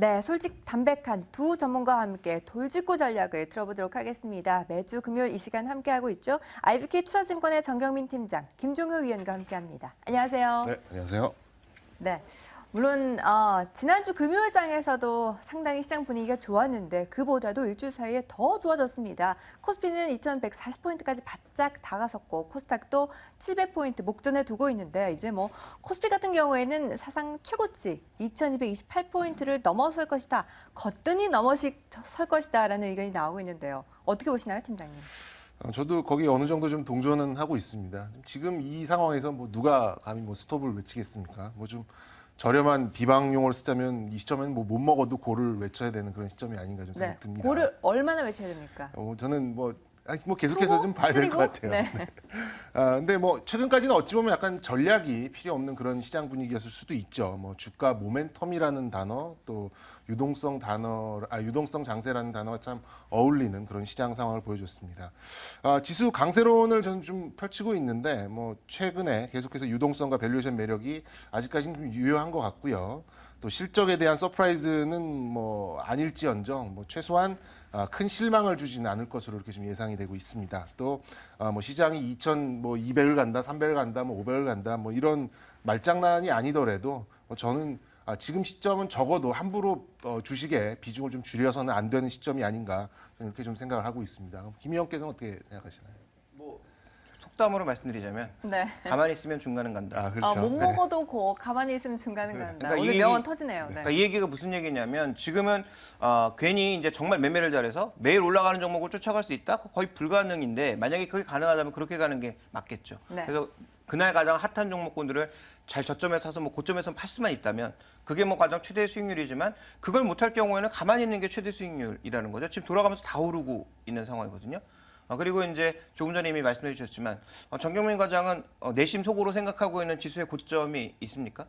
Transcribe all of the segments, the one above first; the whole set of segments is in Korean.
네, 솔직 담백한 두 전문가와 함께 돌직구 전략을 들어보도록 하겠습니다. 매주 금요일 이 시간 함께하고 있죠. IBK 투자증권의 정경민 팀장, 김종효 위원과 함께합니다. 안녕하세요. 네, 안녕하세요. 네, 물론 지난주 금요일장에서도 상당히 시장 분위기가 좋았는데 그보다도 일주일 사이에 더 좋아졌습니다. 코스피는 2140포인트까지 바짝 다가섰고 코스닥도 700포인트 목전에 두고 있는데 이제 뭐 코스피 같은 경우에는 사상 최고치 2228포인트를 넘어설 것이다. 거뜬히 넘어설 것이다라는 의견이 나오고 있는데요. 어떻게 보시나요, 팀장님? 저도 거기 어느 정도 좀 동조는 하고 있습니다. 지금 이 상황에서 뭐 누가 감히 뭐 스톱을 외치겠습니까? 뭐 좀 저렴한 비방용어를 쓰자면 이 시점에는 뭐 못 먹어도 고를 외쳐야 되는 그런 시점이 아닌가 좀 생각이 듭니다. 고를 얼마나 외쳐야 됩니까? 저는 뭐 계속해서 좀 봐야 될 것 같아요. 네. 네. 근데 뭐 최근까지는 어찌 보면 약간 전략이 필요 없는 그런 시장 분위기였을 수도 있죠. 뭐 주가 모멘텀이라는 단어 또 유동성 장세라는 단어가 참 어울리는 그런 시장 상황을 보여줬습니다. 지수 강세론을 저는 좀 펼치고 있는데 뭐 최근에 계속해서 유동성과 밸류에이션 매력이 아직까지는 좀 유효한 것 같고요. 또 실적에 대한 서프라이즈는 뭐 아닐지언정 뭐 최소한 큰 실망을 주지는 않을 것으로 이렇게 좀 예상이 되고 있습니다. 또 뭐 시장이 2,200을 간다, 300을 간다, 뭐 500을 간다, 뭐 이런 말장난이 아니더라도 저는 지금 시점은 적어도 함부로 주식의 비중을 좀 줄여서는 안 되는 시점이 아닌가 이렇게 좀 생각을 하고 있습니다. 김 의원께서는 어떻게 생각하시나요? 속담으로 말씀드리자면 네. 가만히 있으면 중간은 간다. 그렇죠. 못 먹어도 고, 가만히 있으면 중간은 간다. 그러니까 오늘 명언 터지네요. 네. 그러니까 이 얘기가 무슨 얘기냐면 지금은 괜히 이제 정말 매매를 잘해서 매일 올라가는 종목을 쫓아갈 수 있다? 거의 불가능인데 만약에 그게 가능하다면 그렇게 가는 게 맞겠죠. 네. 그래서 그날 가장 핫한 종목군들을 잘 저점에 사서 뭐 고점에서 팔 수만 있다면 그게 뭐 가장 최대 수익률이지만 그걸 못할 경우에는 가만히 있는 게 최대 수익률이라는 거죠. 지금 돌아가면서 다 오르고 있는 상황이거든요. 그리고 이제 조금 전에 이미 말씀해 주셨지만 정경민 과장은 내심 속으로 생각하고 있는 지수의 고점이 있습니까?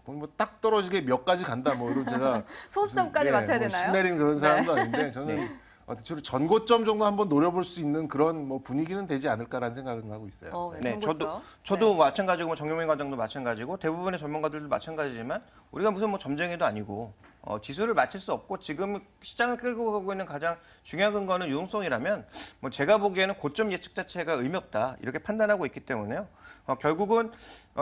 뭐 딱 떨어지게 몇 가지 간다 뭐 이런 제가 소수점까지 맞춰야 뭐 되나요? 신내린 그런 사람도 네. 아닌데 저는 대체로 전고점 정도 한번 노려볼 수 있는 그런 뭐 분위기는 되지 않을까라는 생각을 하고 있어요. 네, 전고점. 저도 마찬가지고 뭐 정경민 과장도 마찬가지고 대부분의 전문가들도 마찬가지지만 우리가 무슨 뭐 점쟁이도 아니고 지수를 맞출 수 없고 지금 시장을 끌고 가고 있는 가장 중요한 근거는 유동성이라면 뭐 제가 보기에는 고점 예측 자체가 의미 없다 이렇게 판단하고 있기 때문에요. 결국은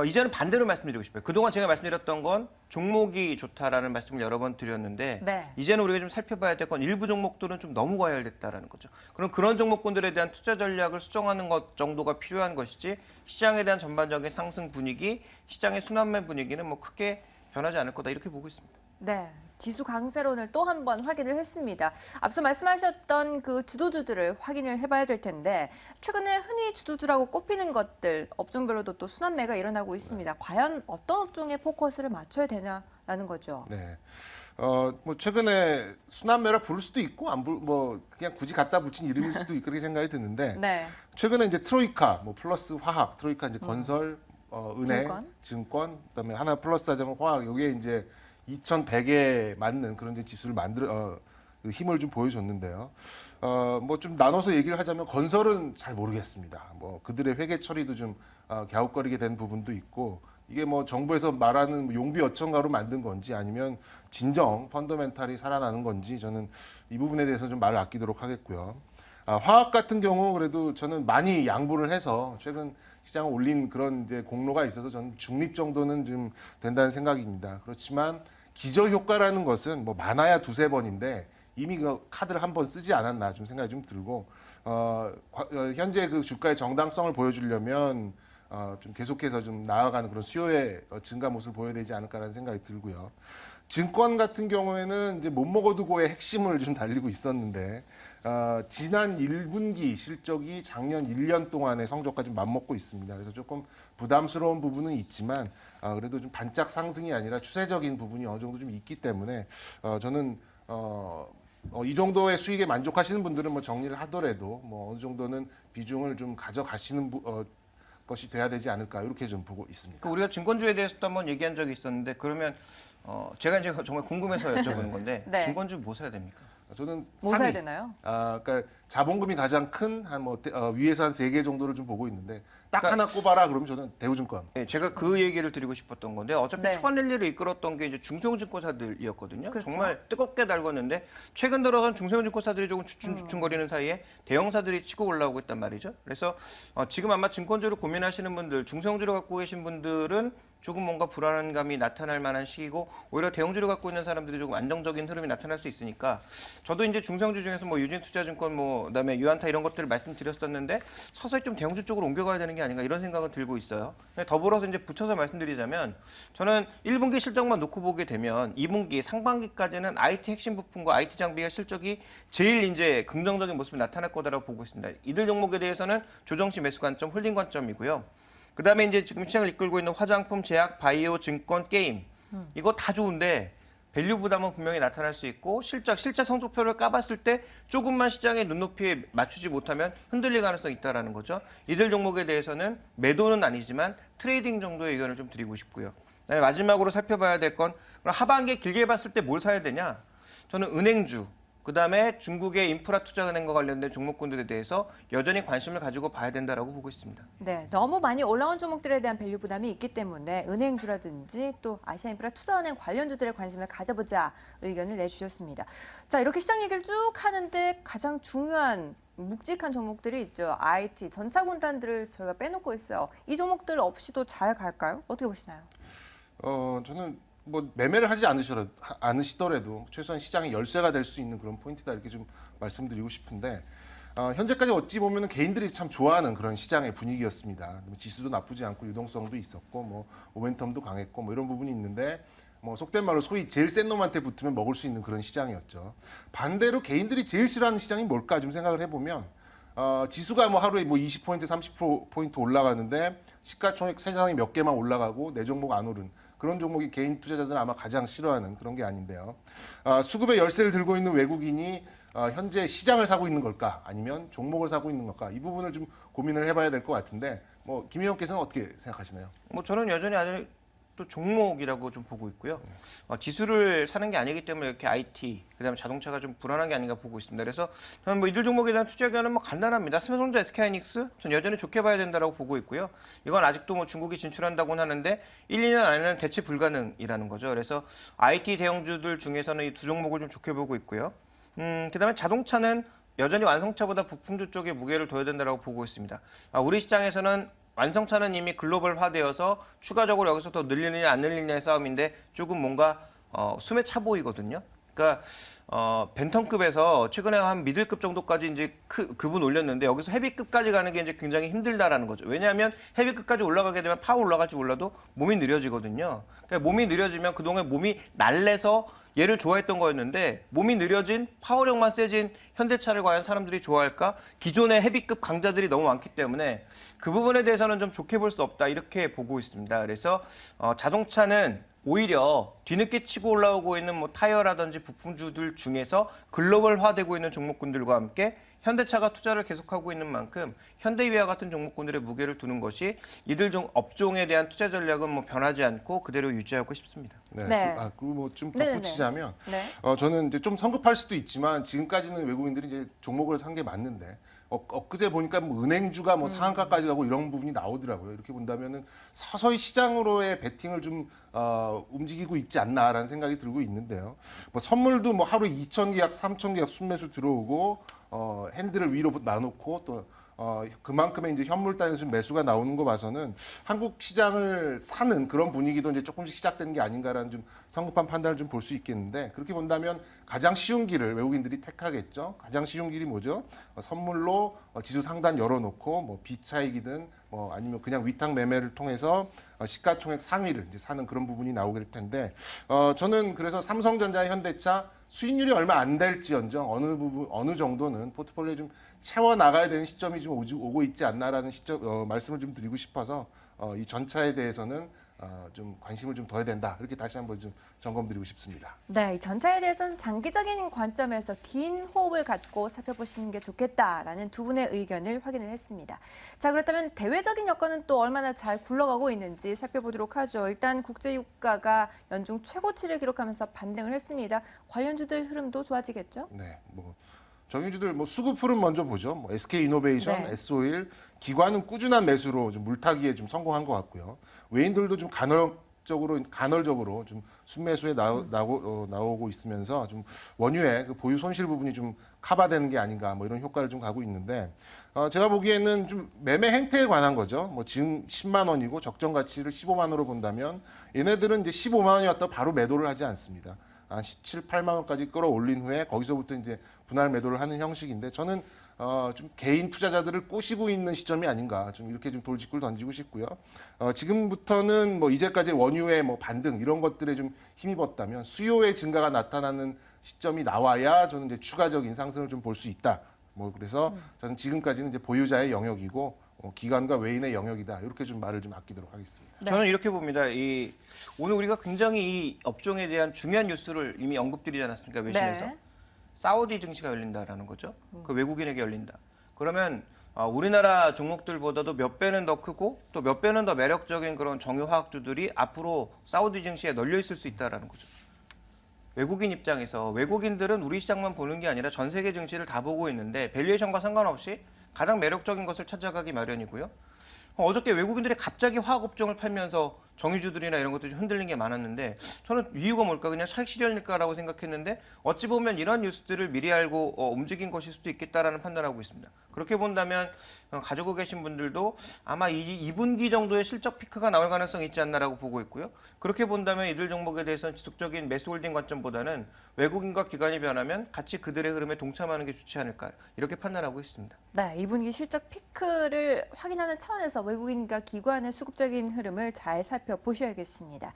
이제는 반대로 말씀드리고 싶어요. 그동안 제가 말씀드렸던 건 종목이 좋다라는 말씀을 여러 번 드렸는데 네. 이제는 우리가 좀 살펴봐야 될 건 일부 종목들은 좀 너무 과열됐다라는 거죠. 그럼 그런 종목군들에 대한 투자 전략을 수정하는 것 정도가 필요한 것이지 시장에 대한 전반적인 상승 분위기, 시장의 순환매 분위기는 뭐 크게 변하지 않을 거다 이렇게 보고 있습니다. 네. 지수 강세론을 또 한 번 확인을 했습니다. 앞서 말씀하셨던 그 주도주들을 확인을 해봐야 될 텐데 최근에 흔히 주도주라고 꼽히는 것들 업종별로도 또 순환매가 일어나고 있습니다. 과연 어떤 업종에 포커스를 맞춰야 되냐라는 거죠. 네. 뭐 최근에 순환매라 부를 수도 있고 뭐 그냥 굳이 갖다 붙인 이름일 수도 있고 그렇게 생각이 드는데 네. 최근에 이제 트로이카, 뭐 플러스 화학, 트로이카 이제 건설, 은행, 증권, 그다음에 하나 플러스 하자면 화학 요게 이제 2,100에 맞는 그런 지수를 그 힘을 좀 보여줬는데요. 뭐 좀 나눠서 얘기를 하자면 건설은 잘 모르겠습니다. 뭐 그들의 회계 처리도 좀 갸웃거리게 된 부분도 있고 이게 뭐 정부에서 말하는 용비 어천가로 만든 건지 아니면 진정 펀더멘탈이 살아나는 건지 저는 이 부분에 대해서 좀 말을 아끼도록 하겠고요. 화학 같은 경우 그래도 저는 많이 양보를 해서 최근 시장을 올린 그런 이제 공로가 있어서 저는 중립 정도는 좀 된다는 생각입니다. 그렇지만 기저 효과라는 것은 뭐 많아야 두세 번인데 이미 그 카드를 한 번 쓰지 않았나 좀 생각이 좀 들고 현재 그 주가의 정당성을 보여주려면 좀 계속해서 좀 나아가는 그런 수요의 증가 모습을 보여야 되지 않을까라는 생각이 들고요. 증권 같은 경우에는 이제 못 먹어도 고의 핵심을 좀 달리고 있었는데 지난 1분기 실적이 작년 1년 동안의 성적과 좀 맞먹고 있습니다. 그래서 조금 부담스러운 부분은 있지만 그래도 좀 반짝 상승이 아니라 추세적인 부분이 어느 정도 좀 있기 때문에 저는 이 정도의 수익에 만족하시는 분들은 뭐 정리를 하더라도 뭐 어느 정도는 비중을 좀 가져가시는 것이 돼야 되지 않을까 이렇게 좀 보고 있습니다. 우리가 증권주에 대해서도 한번 얘기한 적이 있었는데 그러면 제가 이제 정말 궁금해서 여쭤보는 건데 네. 증권주 뭐 사야 됩니까? 저는 뭐 사야 되나요? 그러니까 자본금이 가장 큰 한 뭐 위에서 한 3개 정도를 좀 보고 있는데 딱 그러니까 하나 꼽아라 그러면 저는 대우증권. 네, 제가 그 얘기를 드리고 싶었던 건데 어차피 네. 초반 랠리를 이끌었던 게 이제 중소형증권사들이었거든요. 그렇죠. 정말 뜨겁게 달궜는데 최근 들어선 중소형증권사들이 조금 주춤주춤거리는 사이에 대형사들이 치고 올라오고 있단 말이죠. 그래서 지금 아마 증권주를 고민하시는 분들, 중소형주를 갖고 계신 분들은 조금 뭔가 불안감이 나타날 만한 시기고 오히려 대형주를 갖고 있는 사람들이 조금 안정적인 흐름이 나타날 수 있으니까 저도 이제 중소형주 중에서 뭐 유진투자증권 뭐 그다음에 유한타 이런 것들을 말씀드렸었는데 서서히 좀 대형주 쪽으로 옮겨가야 되는 게 아닌가 이런 생각은 들고 있어요. 더불어서 이제 붙여서 말씀드리자면 저는 1분기 실적만 놓고 보게 되면 2분기 상반기까지는 IT 핵심 부품과 IT 장비의 실적이 제일 이제 긍정적인 모습이 나타날 거다라고 보고 있습니다. 이들 종목에 대해서는 조정 시 매수 관점, 홀딩 관점이고요. 그다음에 이제 지금 시장을 이끌고 있는 화장품, 제약, 바이오, 증권, 게임 이거 다 좋은데 밸류 부담은 분명히 나타날 수 있고 실제 성적표를 까봤을 때 조금만 시장의 눈높이에 맞추지 못하면 흔들릴 가능성이 있다라는 거죠. 이들 종목에 대해서는 매도는 아니지만 트레이딩 정도의 의견을 좀 드리고 싶고요. 그다음에 마지막으로 살펴봐야 될 건 하반기에 길게 봤을 때 뭘 사야 되냐? 저는 은행주, 그다음에 중국의 인프라 투자은행과 관련된 종목군들에 대해서 여전히 관심을 가지고 봐야 된다라고 보고 있습니다. 네, 너무 많이 올라온 종목들에 대한 밸류 부담이 있기 때문에 은행주라든지 또 아시아인프라 투자은행 관련주들에 관심을 가져보자 의견을 내주셨습니다. 자, 이렇게 시장 얘기를 쭉 하는데 가장 중요한 묵직한 종목들이 있죠. IT, 전차군단들을 저희가 빼놓고 있어요. 이 종목들 없이도 잘 갈까요? 어떻게 보시나요? 저는 뭐 매매를 하지 않으시더라도 최소한 시장의 열쇠가 될 수 있는 그런 포인트다 이렇게 좀 말씀드리고 싶은데 현재까지 어찌 보면 개인들이 참 좋아하는 그런 시장의 분위기였습니다. 지수도 나쁘지 않고 유동성도 있었고 뭐 모멘텀도 강했고 뭐 이런 부분이 있는데 뭐 속된 말로 소위 제일 센 놈한테 붙으면 먹을 수 있는 그런 시장이었죠. 반대로 개인들이 제일 싫어하는 시장이 뭘까 좀 생각을 해보면 지수가 뭐 하루에 뭐 20포인트, 30포인트 올라가는데 시가총액 세상에 몇 개만 올라가고 내 종목 안 오른 그런 종목이 개인 투자자들은 아마 가장 싫어하는 그런 게 아닌데요. 수급의 열쇠를 들고 있는 외국인이 현재 시장을 사고 있는 걸까? 아니면 종목을 사고 있는 걸까? 이 부분을 좀 고민을 해봐야 될 것 같은데, 뭐 김 의원께서는 어떻게 생각하시나요? 뭐 저는 여전히 아주 또 종목이라고 좀 보고 있고요. 지수를 사는 게 아니기 때문에 이렇게 IT, 그다음에 자동차가 좀 불안한 게 아닌가 보고 있습니다. 그래서 저는 뭐 이들 종목에 대한 투자 의견은 뭐 간단합니다. 삼성전자, SK하이닉스 전 여전히 좋게 봐야 된다라고 보고 있고요. 이건 아직도 뭐 중국이 진출한다고는 하는데 1, 2년 안에는 대체 불가능이라는 거죠. 그래서 IT 대형주들 중에서는 이 두 종목을 좀 좋게 보고 있고요. 그다음에 자동차는 여전히 완성차보다 부품주 쪽에 무게를 둬야 된다라고 보고 있습니다. 우리 시장에서는 완성차는 이미 글로벌화되어서 추가적으로 여기서 더 늘리느냐 안 늘리느냐의 싸움인데 조금 뭔가 숨에 차 보이거든요. 그러니까 벤턴급에서 최근에 한 미들급 정도까지 이제 급은 올렸는데 여기서 헤비급까지 가는 게 이제 굉장히 힘들다라는 거죠. 왜냐하면 헤비급까지 올라가게 되면 파워 올라갈지 몰라도 몸이 느려지거든요. 그러니까 몸이 느려지면 그동안 몸이 날래서 얘를 좋아했던 거였는데 몸이 느려진 파워력만 세진 현대차를 과연 사람들이 좋아할까? 기존의 헤비급 강자들이 너무 많기 때문에 그 부분에 대해서는 좀 좋게 볼 수 없다 이렇게 보고 있습니다. 그래서 자동차는 오히려 뒤늦게 치고 올라오고 있는 뭐 타이어라든지 부품주들 중에서 글로벌화되고 있는 종목군들과 함께 현대차가 투자를 계속하고 있는 만큼 현대위와 같은 종목군들의 무게를 두는 것이 이들 업종에 대한 투자 전략은 뭐 변하지 않고 그대로 유지하고 싶습니다. 네. 네. 뭐 좀 네네네. 덧붙이자면 네. 저는 이제 좀 성급할 수도 있지만 지금까지는 외국인들이 이제 종목을 산 게 맞는데 엊그제 보니까 뭐 은행주가 뭐 상한가까지 가고 이런 부분이 나오더라고요. 이렇게 본다면은 서서히 시장으로의 베팅을 좀 움직이고 있지 않나라는 생각이 들고 있는데요. 뭐 선물도 뭐 하루 2,000계약, 3,000계약 순매수 들어오고 핸들을 위로 놔놓고 또 그만큼의 이제 현물 단에서 좀 매수가 나오는 거 봐서는 한국 시장을 사는 그런 분위기도 이제 조금씩 시작되는 게 아닌가라는 좀 성급한 판단을 좀 볼 수 있겠는데 그렇게 본다면 가장 쉬운 길을 외국인들이 택하겠죠. 가장 쉬운 길이 뭐죠? 선물로 지수 상단 열어놓고 뭐 비차익이든 뭐 아니면 그냥 위탁 매매를 통해서 시가총액 상위를 이제 사는 그런 부분이 나오게 될 텐데 저는 그래서 삼성전자, 현대차 수익률이 얼마 안 될지언정 어느 정도는 포트폴리오에 좀 채워 나가야 되는 시점이 좀 오고 있지 않나라는 말씀을 좀 드리고 싶어서 이 전차에 대해서는 좀 관심을 좀 둬야 된다 이렇게 다시 한번 좀 점검드리고 싶습니다. 네, 이 전차에 대해서는 장기적인 관점에서 긴 호흡을 갖고 살펴보시는 게 좋겠다라는 두 분의 의견을 확인을 했습니다. 자, 그렇다면 대외적인 여건은 또 얼마나 잘 굴러가고 있는지 살펴보도록 하죠. 일단 국제유가가 연중 최고치를 기록하면서 반등을 했습니다. 관련주들 흐름도 좋아지겠죠? 네, 뭐 정유주들 뭐 수급풀은 먼저 보죠. 뭐 SK 이노베이션, 네. S-오일, 기관은 꾸준한 매수로 좀 물타기에 좀 성공한 것 같고요. 외인들도 좀 간헐적으로 좀 순매수에 나오고 있으면서 좀 원유의 그 보유 손실 부분이 좀 커버되는 게 아닌가 뭐 이런 효과를 좀 가고 있는데 제가 보기에는 좀 매매 행태에 관한 거죠. 뭐 지금 10만 원이고 적정 가치를 15만 원으로 본다면 얘네들은 이제 15만 원이었다 바로 매도를 하지 않습니다. 한 17, 8만 원까지 끌어올린 후에 거기서부터 이제 분할 매도를 하는 형식인데 저는 좀 개인 투자자들을 꼬시고 있는 시점이 아닌가 좀 이렇게 좀 돌직구를 던지고 싶고요. 지금부터는 뭐 이제까지 원유의 뭐 반등 이런 것들에 좀 힘입었다면 수요의 증가가 나타나는 시점이 나와야 저는 이제 추가적인 상승을 좀 볼 수 있다. 뭐 그래서 저는 지금까지는 이제 보유자의 영역이고 기관과 외인의 영역이다. 이렇게 좀 말을 좀 아끼도록 하겠습니다. 네. 저는 이렇게 봅니다. 오늘 우리가 굉장히 이 업종에 대한 중요한 뉴스를 이미 언급드리지 않았습니까? 외신에서. 네. 사우디 증시가 열린다라는 거죠. 그 외국인에게 열린다. 그러면 우리나라 종목들보다도 몇 배는 더 크고 또 몇 배는 더 매력적인 그런 정유화학주들이 앞으로 사우디 증시에 널려 있을 수 있다라는 거죠. 외국인 입장에서 외국인들은 우리 시장만 보는 게 아니라 전 세계 증시를 다 보고 있는데 밸류에이션과 상관없이 가장 매력적인 것을 찾아가기 마련이고요. 어저께 외국인들이 갑자기 화학업종을 팔면서 정유주들이나 이런 것들이 좀 흔들린 게 많았는데 저는 이유가 뭘까 그냥 차익 실현일까라고 생각했는데 어찌 보면 이런 뉴스들을 미리 알고 움직인 것일 수도 있겠다라는 판단하고 있습니다. 그렇게 본다면 가지고 계신 분들도 아마 2분기 정도의 실적 피크가 나올 가능성이 있지 않나라고 보고 있고요. 그렇게 본다면 이들 종목에 대해서는 지속적인 매수 홀딩 관점보다는 외국인과 기관이 변하면 같이 그들의 흐름에 동참하는 게 좋지 않을까 이렇게 판단하고 있습니다. 네, 2분기 실적 피크를 확인하는 차원에서 외국인과 기관의 수급적인 흐름을 잘 살펴보셔야겠습니다.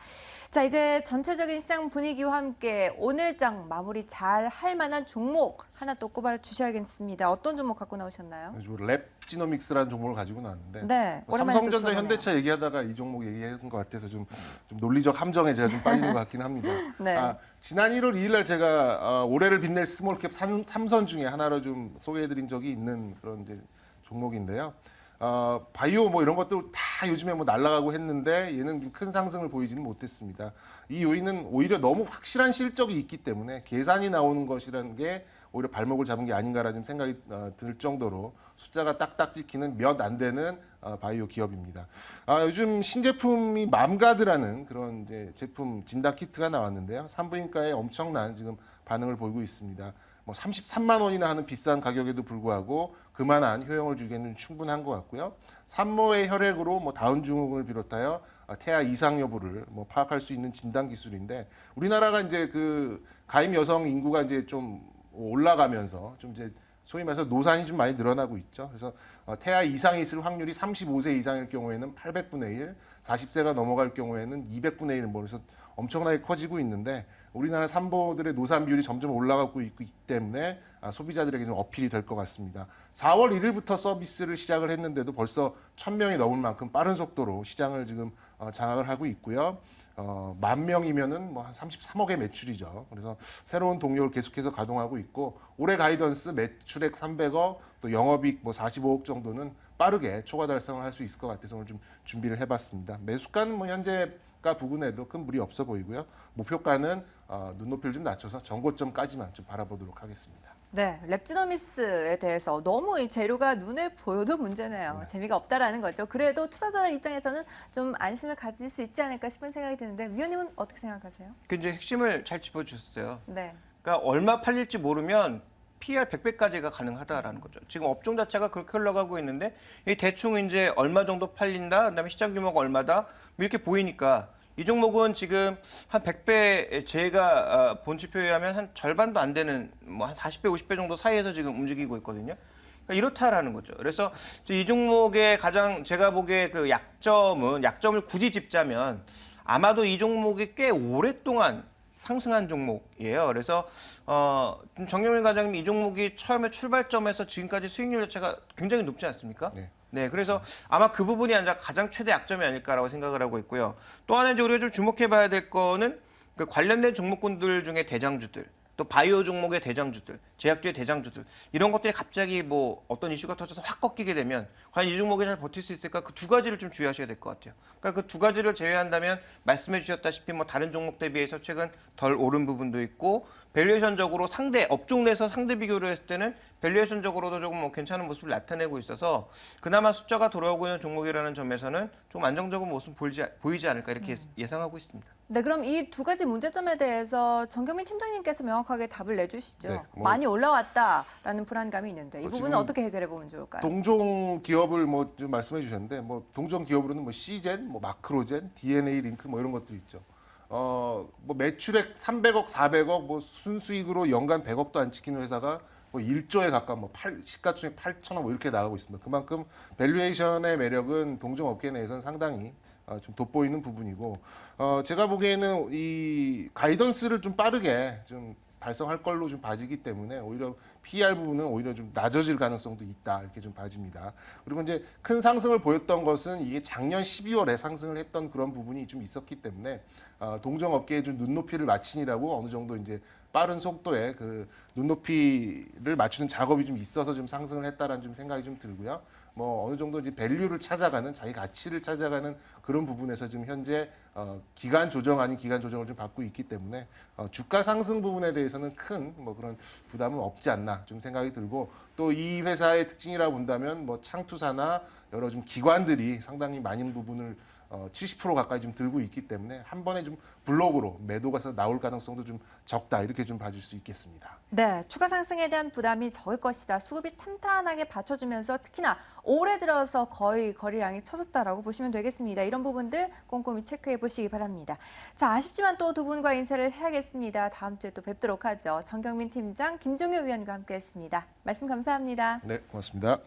자, 이제 전체적인 시장 분위기와 함께 오늘장 마무리 잘 할 만한 종목 하나 또 꼽아 주셔야겠습니다. 어떤 종목 갖고 나오셨나요? 랩지노믹스라는 종목을 가지고 나왔는데 네, 오랜만에 또 삼성전자, 들어보네요. 현대차 얘기하다가 이 종목 얘기한 것 같아서 좀 논리적 함정에 제가 좀 빠지는 것 같긴 합니다. 네. 지난 1월 2일 날 제가 올해를 빛낼 스몰캡 3선 중에 하나로 좀 소개해드린 적이 있는 그런 이제 종목인데요. 바이오 뭐 이런 것도 다 요즘에 뭐 날아가고 했는데 얘는 큰 상승을 보이지는 못했습니다. 이 요인은 오히려 너무 확실한 실적이 있기 때문에 계산이 나오는 것이라는 게 오히려 발목을 잡은 게 아닌가라는 생각이 들 정도로 숫자가 딱딱 찍히는 몇 안 되는 바이오 기업입니다. 요즘 신제품이 맘가드라는 그런 이제 제품 진단 키트가 나왔는데요. 산부인과에 엄청난 지금 반응을 보이고 있습니다. 뭐 33만 원이나 하는 비싼 가격에도 불구하고 그만한 효용을 주기에는 충분한 것 같고요. 산모의 혈액으로 뭐 다운 증후군을 비롯하여 태아 이상 여부를 뭐 파악할 수 있는 진단 기술인데 우리나라가 이제 그 가임 여성 인구가 이제 좀 올라가면서 좀 이제 소위 말해서 노산이 좀 많이 늘어나고 있죠. 그래서 태아 이상이 있을 확률이 35세 이상일 경우에는 800분의 1, 40세가 넘어갈 경우에는 200분의 1, 뭐 그래서 엄청나게 커지고 있는데 우리나라 산모들의 노산 비율이 점점 올라가고 있기 때문에 소비자들에게 좀 어필이 될 것 같습니다. 4월 1일부터 서비스를 시작을 했는데도 벌써 1,000명이 넘을 만큼 빠른 속도로 시장을 지금 장악을 하고 있고요. 10,000명이면은 뭐 한 33억의 매출이죠. 그래서 새로운 동력을 계속해서 가동하고 있고 올해 가이던스 매출액 300억, 또 영업이익 뭐 45억 정도는 빠르게 초과 달성을 할 수 있을 것 같아서 오늘 좀 준비를 해봤습니다. 매수가는 뭐 현재가 부근에도 큰 무리 없어 보이고요. 목표가는 눈높이를 좀 낮춰서 전고점까지만 좀 바라보도록 하겠습니다. 네, 랩지노미스에 대해서 너무 이 재료가 눈에 보여도 문제네요. 네. 재미가 없다라는 거죠. 그래도 투자자들 입장에서는 좀 안심을 가질 수 있지 않을까 싶은 생각이 드는데 위원님은 어떻게 생각하세요? 그 이제 핵심을 잘 짚어주셨어요. 네. 그러니까 얼마 팔릴지 모르면 PER 100배까지가 가능하다라는 거죠. 지금 업종 자체가 그렇게 흘러가고 있는데 이 대충 이제 얼마 정도 팔린다, 그다음에 시장 규모가 얼마다 이렇게 보이니까 이 종목은 지금 한 100배 제가 본 지표에 의하면 한 절반도 안 되는 뭐 한 40배, 50배 정도 사이에서 지금 움직이고 있거든요. 그러니까 이렇다라는 거죠. 그래서 이 종목의 가장 제가 보기에 그 약점을 굳이 짚자면 아마도 이 종목이 꽤 오랫동안 상승한 종목이에요. 그래서 정영민 과장님 이 종목이 처음에 출발점에서 지금까지 수익률 자체가 굉장히 높지 않습니까? 네. 네, 그래서 아마 그 부분이 가장 최대 약점이 아닐까라고 생각을 하고 있고요. 또 하나 이제 우리가 좀 주목해봐야 될 거는 그 관련된 종목군들 중에 대장주들, 또 바이오 종목의 대장주들, 제약주의 대장주들 이런 것들이 갑자기 뭐 어떤 이슈가 터져서 확 꺾이게 되면 과연 이 종목이 잘 버틸 수 있을까? 그 두 가지를 좀 주의하셔야 될 것 같아요. 그러니까 그 두 가지를 제외한다면 말씀해 주셨다시피 뭐 다른 종목 대비해서 최근 덜 오른 부분도 있고 밸류에이션적으로 상대 업종 내에서 상대 비교를 했을 때는 밸류에이션적으로도 조금 뭐 괜찮은 모습을 나타내고 있어서 그나마 숫자가 돌아오고 있는 종목이라는 점에서는 좀 안정적인 모습 보이지 않을까 이렇게 예상하고 있습니다. 네, 그럼 이 두 가지 문제점에 대해서 정경민 팀장님께서 명확하게 답을 내주시죠. 네, 뭐 많이 올라왔다라는 불안감이 있는데 이 뭐 부분은 지금 어떻게 해결해 보면 좋을까요? 동종 기업을 뭐 좀 말씀해 주셨는데 뭐 동종 기업으로는 뭐 C젠, 뭐 마크로젠, DNA 링크 뭐 이런 것들이 있죠. 뭐 매출액 300억, 400억, 뭐 순수익으로 연간 100억도 안 찍히는 회사가 뭐 1조에 가까운 뭐 시가총액 8천억 뭐 이렇게 나가고 있습니다. 그만큼 밸류에이션의 매력은 동종 업계 내에서는 상당히 좀 돋보이는 부분이고 제가 보기에는 이 가이던스를 좀 빠르게 좀 달성할 걸로 좀 봐지기 때문에 오히려 PER 부분은 오히려 좀 낮아질 가능성도 있다 이렇게 좀 봐집니다. 그리고 이제 큰 상승을 보였던 것은 이게 작년 12월에 상승을 했던 그런 부분이 좀 있었기 때문에 동종 업계의 좀 눈높이를 맞추니라고 어느 정도 이제 빠른 속도의 그 눈높이를 맞추는 작업이 좀 있어서 좀 상승을 했다라는 좀 생각이 좀 들고요. 뭐 어느 정도 이제 밸류를 찾아가는 자기 가치를 찾아가는 그런 부분에서 지금 현재 기간 조정 아닌 기간 조정을 좀 받고 있기 때문에 주가 상승 부분에 대해서는 큰 뭐 그런 부담은 없지 않나 좀 생각이 들고 또 이 회사의 특징이라고 본다면 뭐 창투사나 여러 좀 기관들이 상당히 많은 부분을 70% 가까이 좀 들고 있기 때문에 한 번에 좀 블록으로 매도가 나올 가능성도 좀 적다 이렇게 좀 봐줄 수 있겠습니다. 네, 추가 상승에 대한 부담이 적을 것이다. 수급이 탄탄하게 받쳐주면서 특히나 올해 들어서 거의 거래량이 터졌다라고 보시면 되겠습니다. 이런 부분들 꼼꼼히 체크해 보시기 바랍니다. 자, 아쉽지만 또 두 분과 인사를 해야겠습니다. 다음 주에 또 뵙도록 하죠. 정경민 팀장, 김종효 위원과 함께했습니다. 말씀 감사합니다. 네, 고맙습니다.